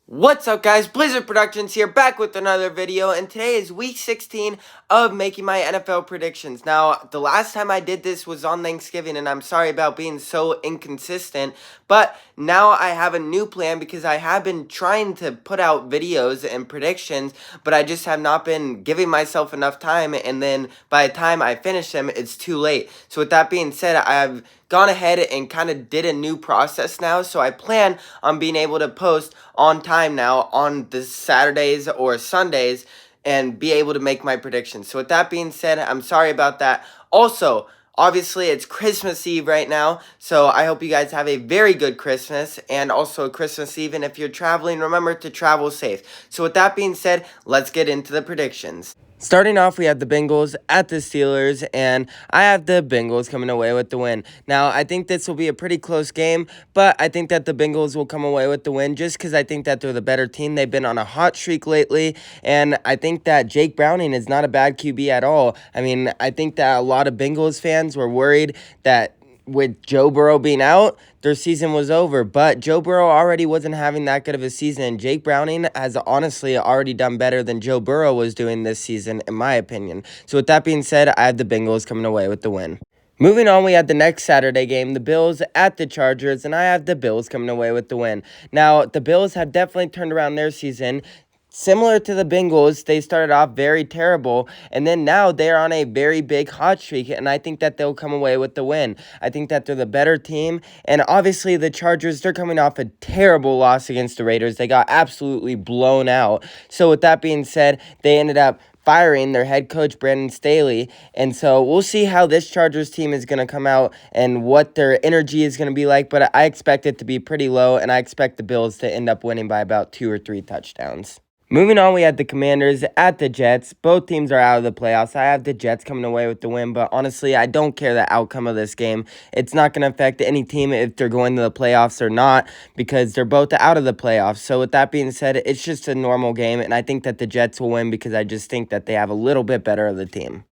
What's up, guys? Blizzard Productions here, back with another video, and today is week 16 of making my NFL predictions. Now, the last time I did this was on Thanksgiving, and I'm sorry about being so inconsistent, but now I have a new plan because I have been trying to put out videos and predictions, but I just have not been giving myself enough time, and then by the time I finish them, it's too late. So with that being said, I've gone ahead and kind of did a new process now, so I plan on being able to post on time now on the Saturdays or Sundays and be able to make my predictions. So with that being said, I'm sorry about that. Also, obviously it's Christmas Eve right now, so I hope you guys have a very good Christmas and also Christmas Eve, and if you're traveling, remember to travel safe. So with that being said, let's get into the predictions. Starting off, we have the Bengals at the Steelers, and I have the Bengals coming away with the win. Now, I think this will be a pretty close game, but I think that the Bengals will come away with the win just because I think that they're the better team. They've been on a hot streak lately, and I think that Jake Browning is not a bad QB at all. I mean, I think that a lot of Bengals fans were worried that with Joe Burrow being out, their season was over. But Joe Burrow already wasn't having that good of a season. Jake Browning has honestly already done better than Joe Burrow was doing this season, in my opinion. So with that being said, I have the Bengals coming away with the win. Moving on, we had the next Saturday game, the Bills at the Chargers, and I have the Bills coming away with the win. Now, the Bills have definitely turned around their season. Similar to the Bengals, they started off very terrible, and then now they're on a very big hot streak, and I think that they'll come away with the win. I think that they're the better team, and obviously the Chargers, they're coming off a terrible loss against the Raiders. They got absolutely blown out. So with that being said, they ended up firing their head coach, Brandon Staley. And so we'll see how this Chargers team is going to come out and what their energy is going to be like. But I expect it to be pretty low, and I expect the Bills to end up winning by about 2 or 3 touchdowns. Moving on, we had the Commanders at the Jets. Both teams are out of the playoffs. I have the Jets coming away with the win, but honestly, I don't care the outcome of this game. It's not going to affect any team if they're going to the playoffs or not because they're both out of the playoffs. So with that being said, it's just a normal game, and I think that the Jets will win because I just think that they have a little bit better of the team.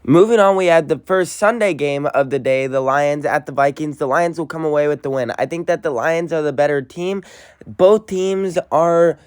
Moving on, we had the first Sunday game of the day, the Lions at the Vikings. The Lions will come away with the win. I think that the Lions are the better team. Both teams are,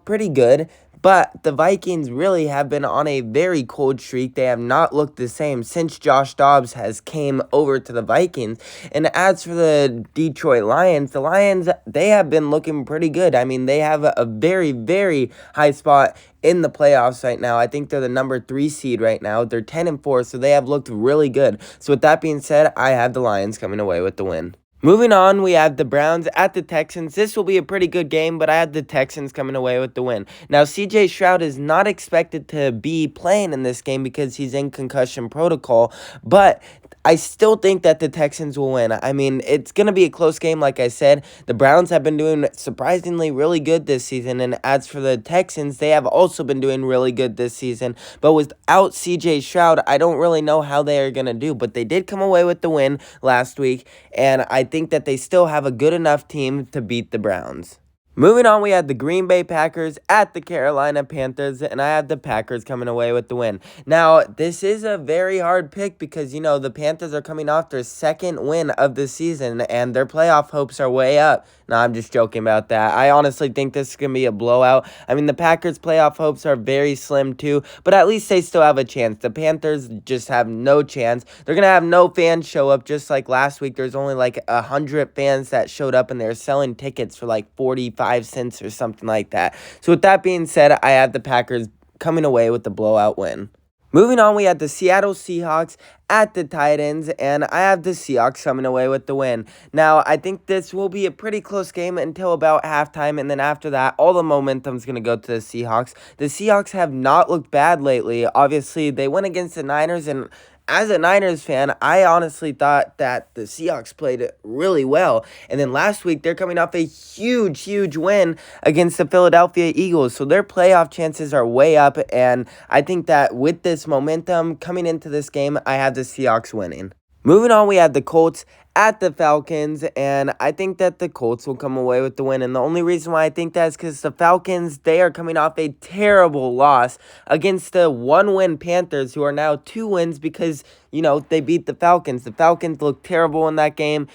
pretty good. But the Vikings really have been on a very cold streak. They have not looked the same since Josh Dobbs has came over to the Vikings. And as for the Detroit Lions, the Lions, they have been looking pretty good. I mean, they have a very, very high spot in the playoffs right now. I think they're the number 3 seed right now. They're 10-4, so they have looked really good. So with that being said, I have the Lions coming away with the win. Moving on, we have the Browns at the Texans. This will be a pretty good game, but I have the Texans coming away with the win. Now, C.J. Stroud is not expected to be playing in this game because he's in concussion protocol, but I still think that the Texans will win. I mean, it's going to be a close game, like I said. The Browns have been doing surprisingly really good this season, and as for the Texans, they have also been doing really good this season. But without C.J. Stroud, I don't really know how they are going to do, but they did come away with the win last week, and I think that they still have a good enough team to beat the Browns. Moving on, we had the Green Bay Packers at the Carolina Panthers, and I have the Packers coming away with the win. Now, this is a very hard pick because, the Panthers are coming off their second win of the season, and their playoff hopes are way up. No, I'm just joking about that. I honestly think this is going to be a blowout. I mean, the Packers' playoff hopes are very slim too, but at least they still have a chance. The Panthers just have no chance. They're going to have no fans show up, just like last week. There's only like 100 fans that showed up, and they're selling tickets for like 45 cents or something like that. So with that being said, I have the Packers coming away with the blowout win. Moving on, we had the Seattle Seahawks at the Titans, and I have the Seahawks coming away with the win. Now, I think this will be a pretty close game until about halftime, and then after that, all the momentum's going to go to the Seahawks. The Seahawks have not looked bad lately. Obviously, they went against the Niners, and as a Niners fan, I honestly thought that the Seahawks played really well. And then last week, they're coming off a huge, huge win against the Philadelphia Eagles. So their playoff chances are way up. And I think that with this momentum coming into this game, I have the Seahawks winning. Moving on, we have the Colts at the Falcons, and I think that the Colts will come away with the win. And the only reason why I think that is because the Falcons, they are coming off a terrible loss against the 1-win Panthers, who are now 2 wins because, they beat the Falcons. The Falcons looked terrible in that game.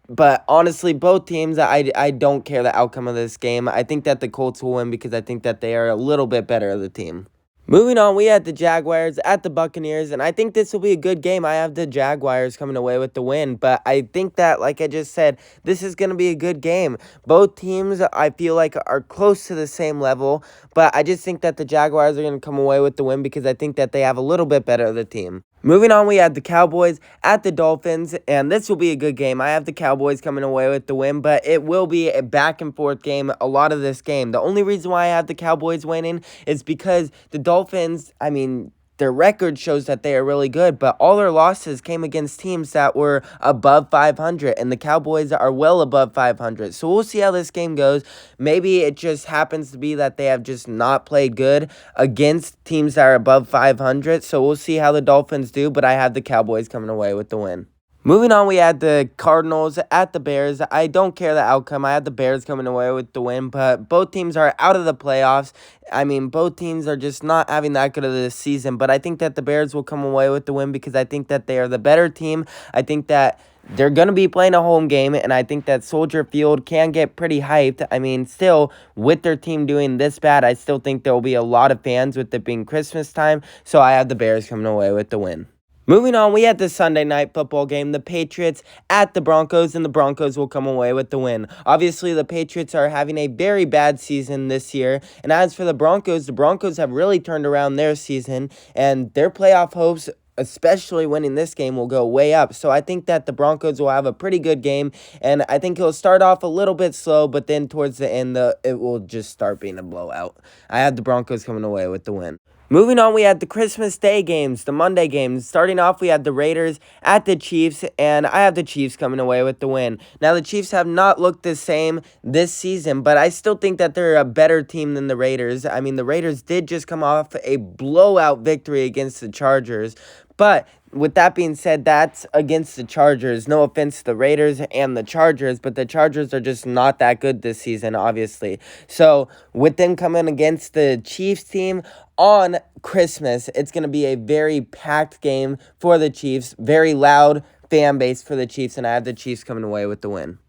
But honestly, both teams, I don't care the outcome of this game. I think that the Colts will win because I think that they are a little bit better of the team. Moving on, we had the Jaguars at the Buccaneers, and I think this will be a good game. I have the Jaguars coming away with the win, but I think that, like I just said, this is going to be a good game. Both teams, I feel like, are close to the same level, but I just think that the Jaguars are going to come away with the win because I think that they have a little bit better of the team. Moving on, we had the Cowboys at the Dolphins, and this will be a good game. I have the Cowboys coming away with the win, but it will be a back-and-forth game a lot of this game. The only reason why I have the Cowboys winning is because the Dolphins, I mean, their record shows that they are really good, but all their losses came against teams that were above 500, and the Cowboys are well above 500. So we'll see how this game goes. Maybe it just happens to be that they have just not played good against teams that are above 500. So we'll see how the Dolphins do, but I have the Cowboys coming away with the win. Moving on, we had the Cardinals at the Bears. I don't care the outcome. I had the Bears coming away with the win, but both teams are out of the playoffs. I mean, both teams are just not having that good of this season, but I think that the Bears will come away with the win because I think that they are the better team. I think that they're going to be playing a home game, and I think that Soldier Field can get pretty hyped. I mean, still, with their team doing this bad, I still think there will be a lot of fans with it being Christmas time, so I have the Bears coming away with the win. Moving on, we had the Sunday night football game, the Patriots at the Broncos, and the Broncos will come away with the win. Obviously, the Patriots are having a very bad season this year, and as for the Broncos have really turned around their season, and their playoff hopes, especially winning this game, will go way up. So I think that the Broncos will have a pretty good game, and I think it'll start off a little bit slow, but then towards the end, it will just start being a blowout. I had the Broncos coming away with the win. Moving on, we had the Christmas Day games, the Monday games. Starting off, we had the Raiders at the Chiefs, and I have the Chiefs coming away with the win. Now, the Chiefs have not looked the same this season, but I still think that they're a better team than the Raiders. I mean, the Raiders did just come off a blowout victory against the Chargers, but with that being said, that's against the Chargers. No offense to the Raiders and the Chargers, but the Chargers are just not that good this season, obviously. So, with them coming against the Chiefs team on Christmas, it's going to be a very packed game for the Chiefs. Very loud fan base for the Chiefs, and I have the Chiefs coming away with the win.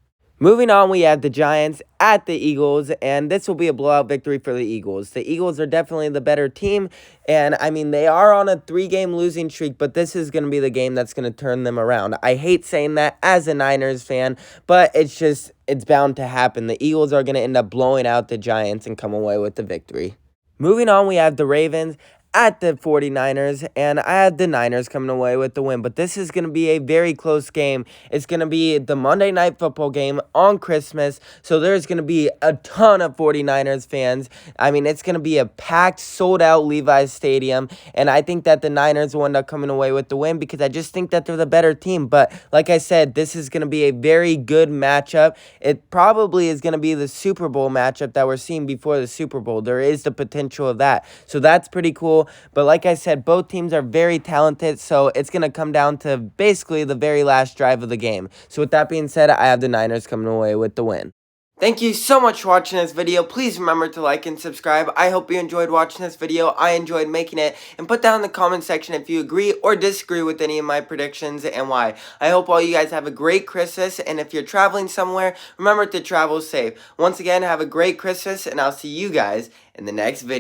Moving on, we have the Giants at the Eagles, and this will be a blowout victory for the Eagles. The Eagles are definitely the better team, and I mean, they are on a 3-game losing streak, but this is going to be the game that's going to turn them around. I hate saying that as a Niners fan, but it's bound to happen. The Eagles are going to end up blowing out the Giants and come away with the victory. Moving on, we have the Ravens at the 49ers, and I had the Niners coming away with the win, but this is going to be a very close game. It's going to be the Monday Night Football game on Christmas, so there's going to be a ton of 49ers fans. I mean, it's going to be a packed, sold-out Levi's Stadium, and I think that the Niners will end up coming away with the win because I just think that they're the better team, but like I said, this is going to be a very good matchup. It probably is going to be the Super Bowl matchup that we're seeing before the Super Bowl. There is the potential of that, so that's pretty cool. But like I said, both teams are very talented, so it's going to come down to basically the very last drive of the game. So with that being said, I have the Niners coming away with the win. Thank you so much for watching this video. Please remember to like and subscribe. I hope you enjoyed watching this video. I enjoyed making it. And put down in the comment section if you agree or disagree with any of my predictions and why. I hope all you guys have a great Christmas. And if you're traveling somewhere, remember to travel safe. Once again, have a great Christmas, and I'll see you guys in the next video.